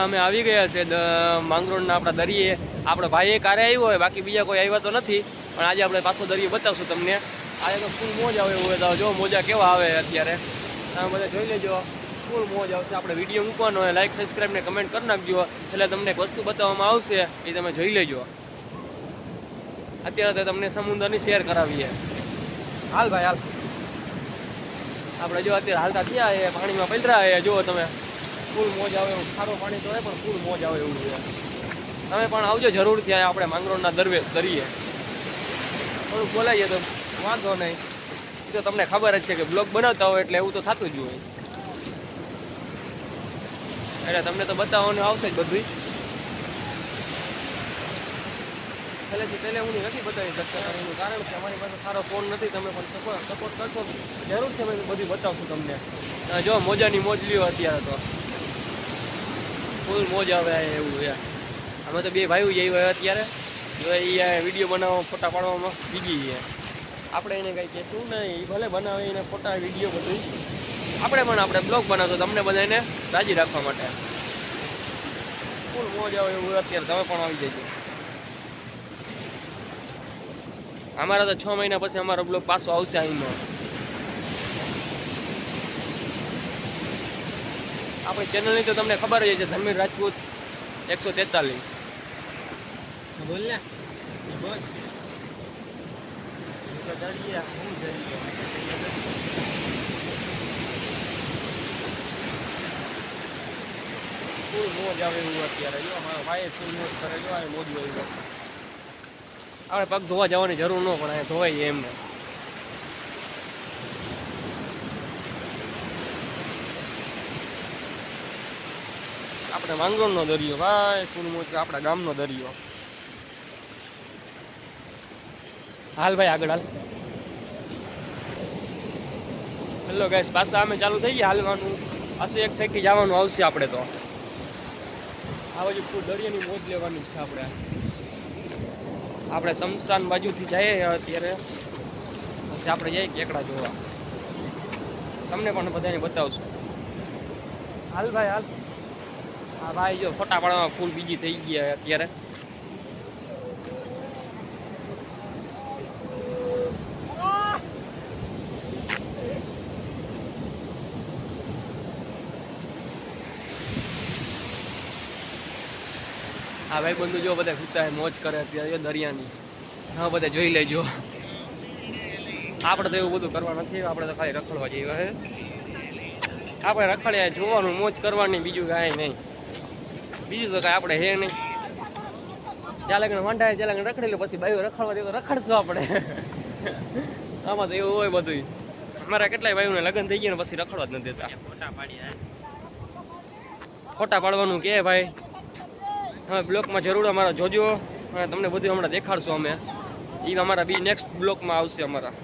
અમે આવી ગયા છે માંગરોળના આપણા દરિયે. આપણો ભાઈ એક આરે આવ્યો હોય, બાકી બીજા કોઈ આવ્યા તો નથી. પણ આજે આપણે પાછો દરિયો બતાવશું તમને. આજે તો ફૂલ મોજ આવે એવું હોય. તો જો મોજા કેવા આવે અત્યારે તમે બધા જોઈ લેજો. ફૂલ મોજ આવશે. આપણે વિડીયો મૂકવાનો હોય, લાઈક સબસ્ક્રાઈબ ને કમેન્ટ કરી નાખજો. એટલે તમને એક વસ્તુ બતાવવામાં આવશે એ તમે જોઈ લેજો. અત્યારે તો તમને સમુદ્રની શેર કરાવીએ. હાલ ભાઈ હાલ. આપણે જો અત્યારે હાલતા થયા એ પાણીમાં પલરા એ જુઓ તમે. ફૂલ મોજ આવે એવું. સારું પાણી તો હોય પણ ફૂલ મોજ આવે એવું છે. તમે પણ આવજો જરૂરથી. આપણે માંગરોળના દરિયે થોડુંક બોલાવીએ તો વાંધો નહીં. એ તો તમને ખબર જ છે કે બ્લોગ બનાવતા હોય એટલે એવું તો થતું જ હોય. એટલે તમને તો બતાવવાનું આવશે જ બધું. પહેલેથી પહેલે હું નથી બતાવી શકતા એનું કારણ કે અમારી પાસે સારો ફોન નથી. તમે પણ સપોર્ટ કરશો જરૂર છે. મેં બધું બતાવશું તમને. જો મોજાની મોજ લ્યો અત્યારે તો ફૂલ મોજ આવે એવું છે. અમે તો બે ભાઈઓ જ આવ્યા અત્યારે. જો એ વિડીયો બનાવવા ફોટા પાડવામાં બીજી છે. આપણે એને કંઈ કહેશું નહીં. એ ભલે બનાવે એને ફોટા વિડીયો બધું. આપણે બ્લોગ બનાવશો તમને બધાને રાજી રાખવા માટે. ફૂલ મોજ આવે એવું અત્યારે. તમે પણ આવી જજો. અમારા તો 6 મહિના પછી અમારો બ્લોગ પાછો આવશે અહીંનો. આપણી ચેનલની તો તમને ખબર જ છે, ધર્મેન્દ્ર રાજપૂત 143. બોલ ને બોલ. ફૂલ મોજ આવે એવું અત્યારે. જો મારો ભાઈ ફૂલ મોજ કરે. જો આ મોજ હોય. આપણે પગ ધોવા જવાની જરૂર ન પણ અહીંયા ધોવાય એમને. આપણે માંગરોળનો દરિયો ભાઈ ફૂલ મોજ. આપણા ગામનો દરિયો. હાલ ભાઈ આગળ હાલ. હેલો ગાઈસ, પાછા અમે ચાલુ થઈ ગયા હાલવાનું. પાછું એક સાઈડથી જવાનું આવશે. આપણે તો આ બાજુ ફૂલ દરિયાની મોજ લેવાની છે. આપણે શમશાન બાજુથી જઈએ અત્યારે. પછી આપણે જઈએ કેકડા જોવા. તમને પણ બધાને બતાવશું. હાલ ભાઈ હાલ. હા ભાઈ જો ફોટા પાડવામાં ફૂલ બીજી થઈ ગયા અત્યારે. હા ભાઈ બંધુ જો બધા ખૂતા મોજ કરે અત્યારે દરિયાની. હા બધા જોઈ લેજો. આપણે તો એવું બધું કરવા નથી. આપણે તો ખાલી રખડવા જઈએ. આપણે રખડ્યા જોવાનું મોજ કરવાની, બીજું કાંઈ નહીં. બીજું તો કાંઈ આપણે હે નહીં. જ્યાં લગન મંડાય ત્યાં લગન રખડી લે. પછી ભાઈઓ રખડવા દે તો રખડશું આપણે. આમાં તો એવું હોય બધું. અમારા કેટલાય ભાઈઓને લગ્ન થઈ ગયા ને પછી રખડવા જ નથી દેતા. ફોટા પાડવાનું કે ભાઈ તમે બ્લોકમાં જરૂર અમારા જોજો. તમને બધું હમણાં દેખાડશું અમે. એ અમારા નેક્સ્ટ બ્લોકમાં આવશે અમારા.